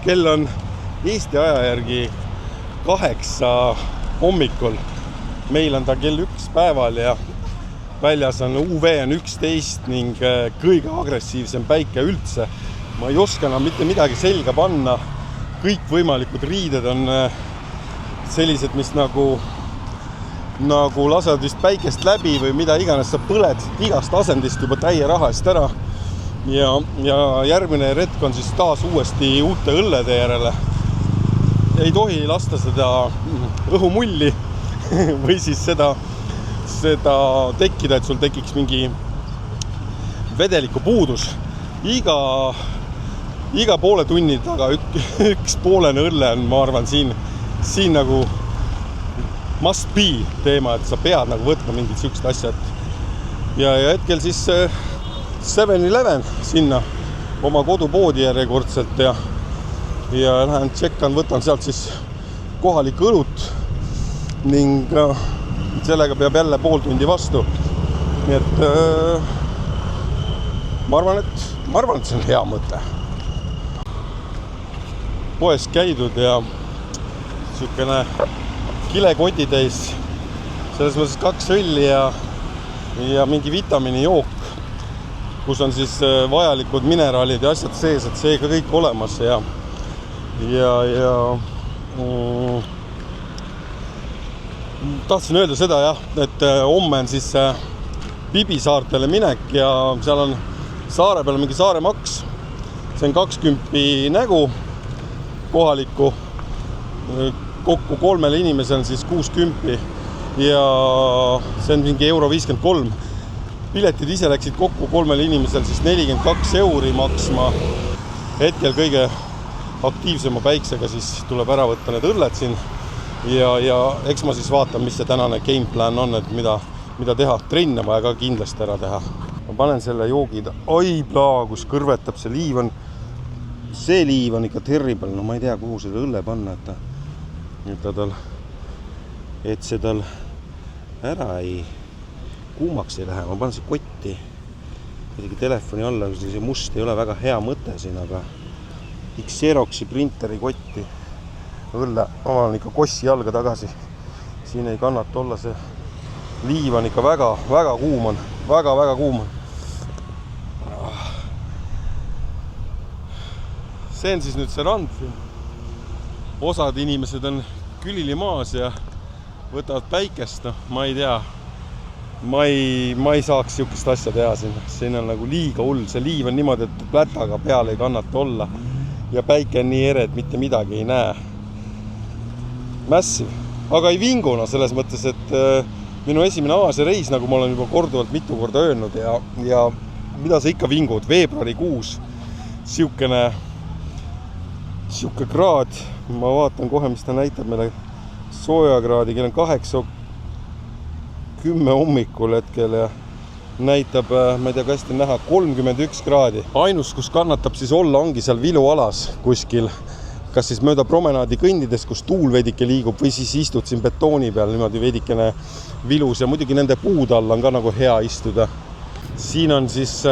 kell on Eesti aja järgi 8 hommikul. Meil on ta kell 1 päeval ja väljas on UV on 11 ning kõige agressiivsem päike üldse. Ma ei oska enam mitte midagi selga panna. Kõik võimalikud riided on sellised, mis nagu lasevad vist päikest läbi või mida iganes, sa põled igast asendist juba täie raha eest ära. Ja järgmine retk on siis taas uuesti uute õllede järele. Ei tohi lasta seda õhumulli või siis seda tekkida, et sul tekiks mingi vedeliku puudus. Iga poole tunni taga üks poolene õlle on, ma arvan, siin nagu must be teema, et sa pead nagu võtma mingit sükst asja. Ja hetkel siis 7-Eleven sinna oma kodupoodi järjekordselt ja lähen tšekkan, võtan sealt siis kohalik õlut ning sellega peab jälle pool tundi vastu. Nii et ma arvan, et see on hea mõte. Poes käidud ja sükene kilekotitäis, selles mõttes 2 õlli ja mingi vitamiinijook, kus on siis vajalikud mineraalid ja asjad sees, et see ka kõik olemas ja tahtsin öelda seda jah, et homme on siis Pibisaartele minek ja seal on saare peal mingi saaremaks. See on 20 nägu kohalikku. Kokku 3 inimesel on siis 60 ja see on mingi €53. Piletid ise läksid kokku 3 inimesel siis 42 € maksma. Hetkel kõige aktiivsema päiksega siis tuleb ära võtta need õlled siin ja eks ma siis vaatan, mis see tänane game plan on, et mida teha. Trenne vaja ka kindlasti ära teha. Ma panen selle joogida. Oi plaa, kus kõrvetab see liiv on. See liiv on ikka terrible. No ma ei tea, kuhu seda õlle panna, et see tal ära ei kuumaks ei lähe. Ma panen see kotti kuidagi telefoni alla, kui see must ei ole väga hea mõte siin, aga Xeroxi printeri kotti õlle, ma olen ikka kossi jalga tagasi. Siin ei kannata olla, see liiv on ikka väga kuum on. Väga kuum on. See on siis nüüd see rand siin. Osad inimesed on külili maas ja võtavad päikest. No, ma ei tea. Ma ei saaks sihukest asja teha siin. Siin on nagu liiga hull. See liiv on niimoodi, et plätaga peal ei kannata olla. Ja päike on nii ere, et mitte midagi ei näe. Massive. Aga ei vinguna selles mõttes, et minu esimene Aasia reis, nagu ma olen juba korduvalt mitu korda öelnud ja mida sa ikka vingud, veebruarikuus, sihuke kraad, ma vaatan kohe, mis ta näitab meile soojakraadi, kell on 8:10 hommikul hetkel ja näitab, ma ei tea, kas hästi näha, 31 kraadi. Ainus, kus kannatab siis olla, ongi seal vilualas kuskil, kas siis mööda promenaadi kõndides, kus tuul veidike liigub või siis istud siin betooni peal niimoodi veidikene vilus ja muidugi nende puud all on ka nagu hea istuda. Siin on siis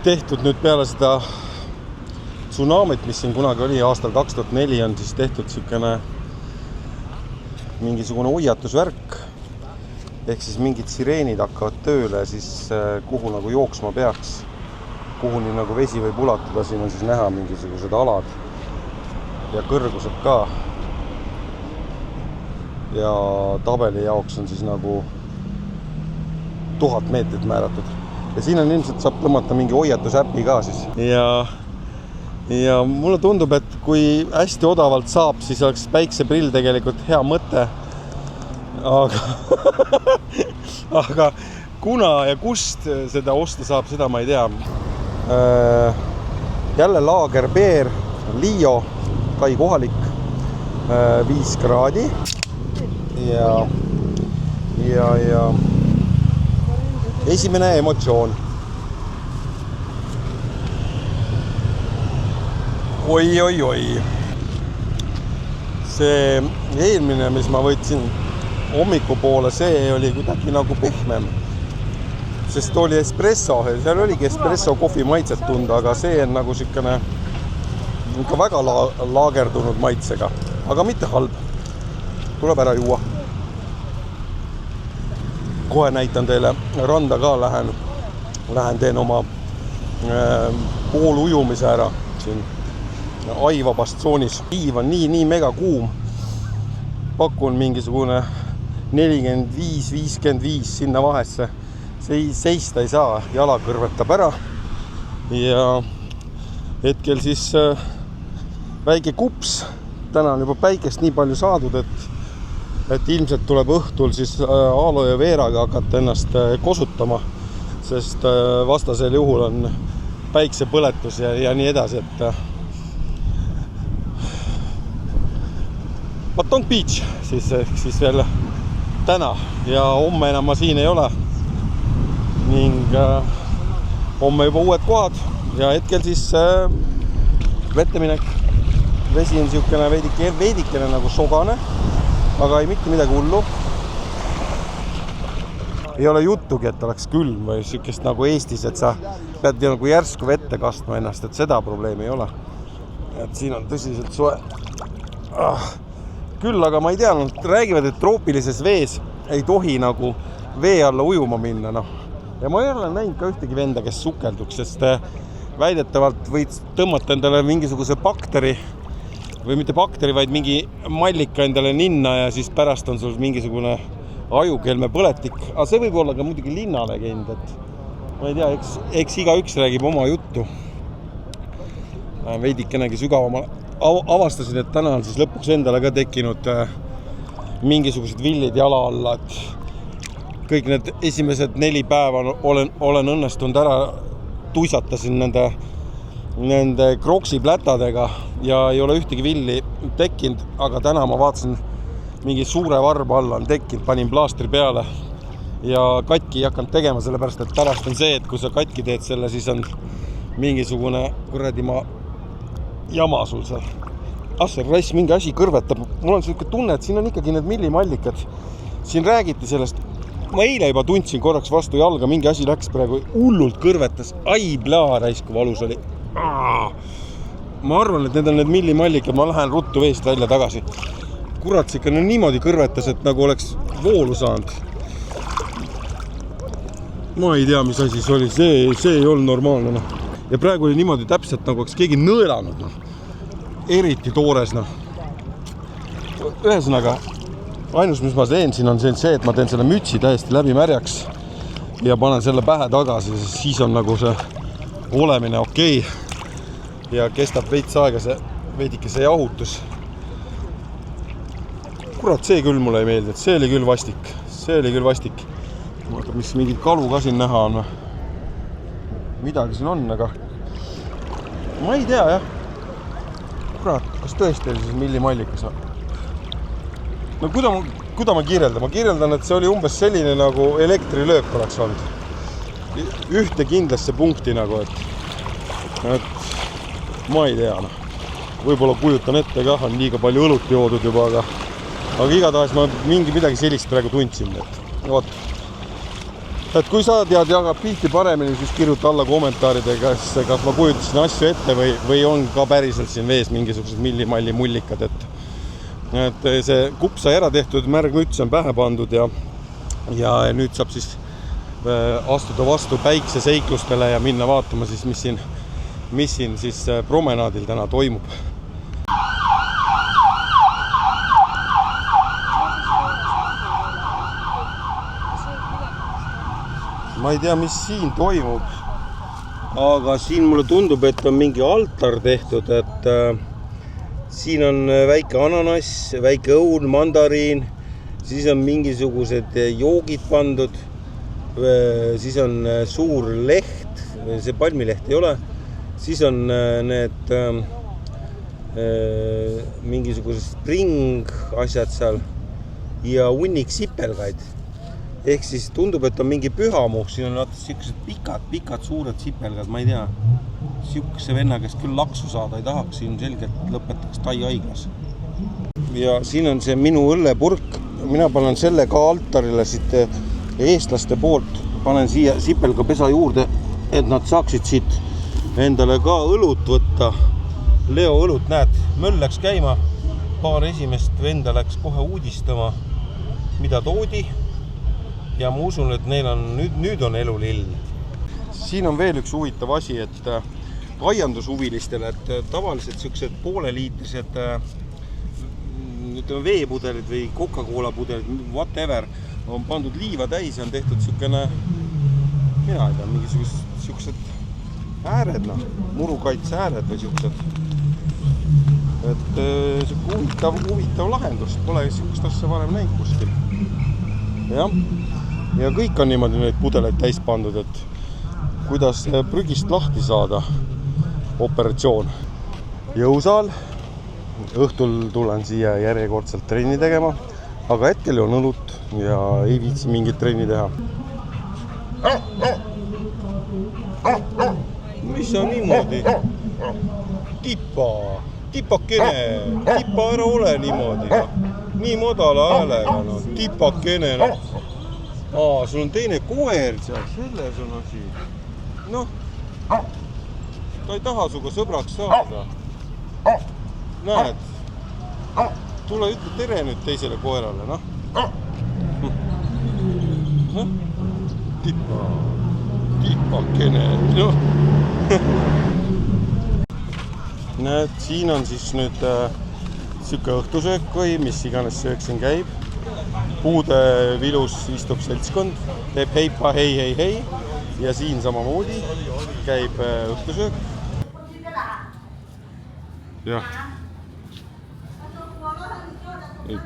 tehtud nüüd peale seda tsunamit, mis siin kunagi oli aastal 2004, on siis tehtud sükene mingisugune hoiatusvärk. Ehk siis mingid sireenid hakkavad tööle siis kuhu nagu jooksma peaks. Kuhuni nagu vesi võib ulatuda, siin on siis näha mingisugused alad ja kõrgused ka. Ja tabeli jaoks on siis nagu 1000 meetrit määratud. Ja siin on ilmselt saab tõmmata mingi hoiatusäpi ka siis. Ja mulle tundub, et kui hästi odavalt saab, siis oleks päikseprill tegelikult hea mõte. Aga kuna ja kust seda osta saab, seda ma ei tea. Jälle Lagerbeer, Lio, kai kohalik, 5 kraadi ja esimene emotsioon. Oi. See eelmine, mis ma võtsin hommikupoole, see oli kuidagi nagu pehmem. Sest oli espresso, seal oligi espresso kohvi maitset tunda, aga see on nagu sükene ikka väga laagerdunud maitsega, aga mitte halb. Tuleb ära juua. Kohe näitan teile randa ka, lähen teen oma pool ujumise ära siin aivabast tsoonis. Iiv on nii mega kuum. Pakun mingisugune 45-55 sinna vahesse. Seista ei saa, jala kõrvetab ära. Ja hetkel siis väike kups. Täna on juba päikest nii palju saadud, et ilmselt tuleb õhtul siis aloe veeraga hakata ennast kosutama, sest vastasel juhul on päiksepõletus ja nii edasi, et Patong Beach siis veel täna ja homme enam ma siin ei ole ning homme juba uued kohad ja hetkel siis vetteminek. Vesi on siukene veidikene nagu sogane, aga ei mitte midagi hullu. Ei ole juttugi, et oleks külm või siukest nagu Eestis, et sa pead nagu järsku vette kastma ennast, et seda probleemi ei ole. Et siin on tõsiselt soe. Küll, aga ma ei tea, räägivad, et troopilises vees ei tohi nagu vee alla ujuma minna. No. Ja ma ei ole näinud ka ühtegi venda, kes sukelduks, sest väidetavalt võid tõmmata endale mingisuguse bakteri või mitte bakteri, vaid mingi mallika endale ninna ja siis pärast on sul mingisugune ajukelme põletik. Aga see võib olla ka muidugi linnalegend, et ma ei tea, eks igaüks räägib oma juttu. Veidikenegi sügavamal avastasin, et täna on siis lõpuks endale ka tekkinud mingisugused villid jala alla, et kõik need esimesed 4 päeva olen õnnestunud ära, tuisatasin nende kroksiplätadega ja ei ole ühtegi villi tekkinud, aga täna ma vaatasin, mingi suure varba alla on tekkinud, panin plaastri peale ja katki ei hakanud tegema, sellepärast, et pärast on see, et kui sa katki teed selle, siis on mingisugune kuradi jama sul seal. See rass, mingi asi kõrvetab. Mul on selline tunne, et siin on ikkagi need millimallikad. Siin räägiti sellest. Ma eile juba tundsin korraks vastu jalga, mingi asi läks praegu hullult kõrvetas. Ai, plaa, raisku valus oli. Ma arvan, et need on need millimallikad. Ma lähen ruttu veest välja tagasi. Kurat, ikka niimoodi kõrvetas, et nagu oleks voolu saanud. Ma ei tea, mis asi see oli. See ei olnud normaalne. No. Ja praegu oli niimoodi täpselt, nagu oleks keegi nõelanud. No. Eriti toores. No. Ühesõnaga, ainus, mis ma teen siin on see, et ma teen selle mütsi täiesti läbi märjaks ja panen selle pähe tagasi, siis on nagu see olemine okei. Ja kestab veits aega veidike see jahutus. Kurat, see küll mulle ei meeldi, et see oli küll vastik. Vaata, mis mingid kalu ka siin näha on. Midagi siin on, aga ma ei tea, jah. Kurat, kas tõesti oli siis millimallikas? No kuida ma kirjeldan? Ma kirjeldan, et see oli umbes selline nagu elektrilöök oleks olnud. Ühte kindlasse punkti nagu, et ma ei tea. No. Võib-olla kujutan ette ka, on liiga palju õlut joodud juba, aga igatahes ma midagi sellist praegu tundsin. Et kui sa tead jagab pilti paremini, siis kirjuta alla kommentaaridega, kas ma kujutasin asju ette või on ka päriselt siin vees mingisugused millimalli mullikad. Et see kups sai ära tehtud, märgmüts on pähe pandud ja nüüd saab siis astuda vastu päikseseiklustele ja minna vaatama siis, mis siin siis promenaadil täna toimub. Ma ei tea, mis siin toimub, aga siin mulle tundub, et on mingi altar tehtud, et siin on väike ananass, väike õun, mandariin, siis on mingisugused joogid pandud, siis on suur leht, see palmileht ei ole, siis on need mingisugused spring asjad seal ja hunnik sipelgaid. Ehk siis tundub, et on mingi pühamuh, siin on sellised pikad, suured sipelgad, ma ei tea. Siukse venna, kes küll laksu saada ei tahaks, siin selgelt lõpetaks Tai haiglas. Ja siin on see minu õllepurk, mina panen selle ka altarile siit eestlaste poolt, panen siia sipelgapesa juurde, et nad saaksid siit endale ka õlut võtta Leo õlut, näed, möll läks käima. Paar esimest venda läks kohe uudistama, mida toodi. Ja ma usun, et neil on, nüüd on elu lill. Siin on veel üks huvitav asi, et aiandushuvilistele, et tavaliselt sellised pooleliitrised veepudelid või Coca-Cola pudelid, whatever, on pandud liiva täis ja on tehtud selline, mina ei tea, mingisugused ääred, murukaitse ääred või sellised. Et huvitav lahendus, pole sellist asja varem näinud kuskil. Ja kõik on niimoodi neid pudeleid täis pandud, et kuidas prügist lahti saada operatsioon. Jõusaal, õhtul tulen siia järjekordselt trenni tegema, aga hetkel on õlut ja ei viitsi mingit trenni teha. Mis on niimoodi? Tipakene, tipa ära ole niimoodi. Nii madala häälega, tipakene. Sul on teine koer seal, selles on asi. Ta ei taha suga sõbraks saada. Näed, tule ütle tere nüüd teisele koerale, tipakene, Näed, siin on siis nüüd siuke õhtusöök või mis iganes söök siin käib. Puude vilus istub seltskond, teeb heipa, hei. Ja siin samamoodi käib õhtusöök. Jah.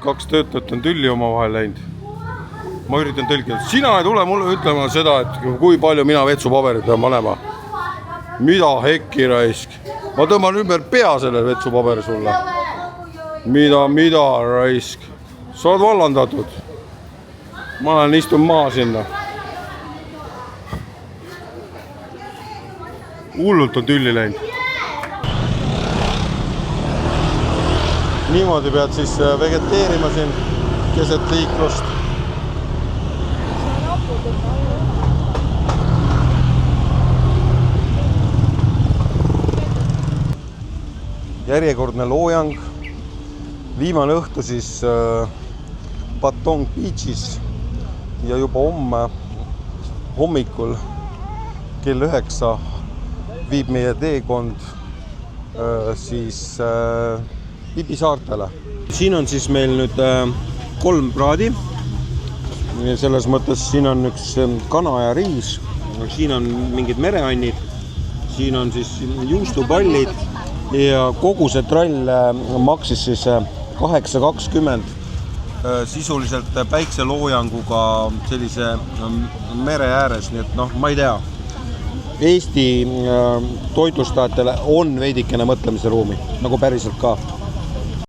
2 töötajat on tülli oma vahel läinud. Ma üritan tõlkida. Sina ei tule mulle ütlema seda, et kui palju mina vetsupaberit pean panema. Mida hekki raisk? Ma tõmban ümber pea selle vetsupaberi sulle. Mida raisk? Sa oled vallandatud. Ma istun maa sinna. Hullult on tülli läinud. Niimoodi pead siis vegeteerima siin keset liiklust. Järjekordne loojang. Viimane õhtu siis Patong Beachis ja juba hommikul kell 9 viib meie teekond siis Pipi saartele. Siin on siis meil nüüd 3 praadi. Selles mõttes siin on üks kana ja riis. Siin on mingid mereannid. Siin on siis juustupallid ja kogu see trall maksis siis 8.20 sisuliselt päikseloojanguga sellise mere ääres, nii et ma ei tea. Eesti toitlustajatele on veidikene mõtlemise ruumi, nagu päriselt ka.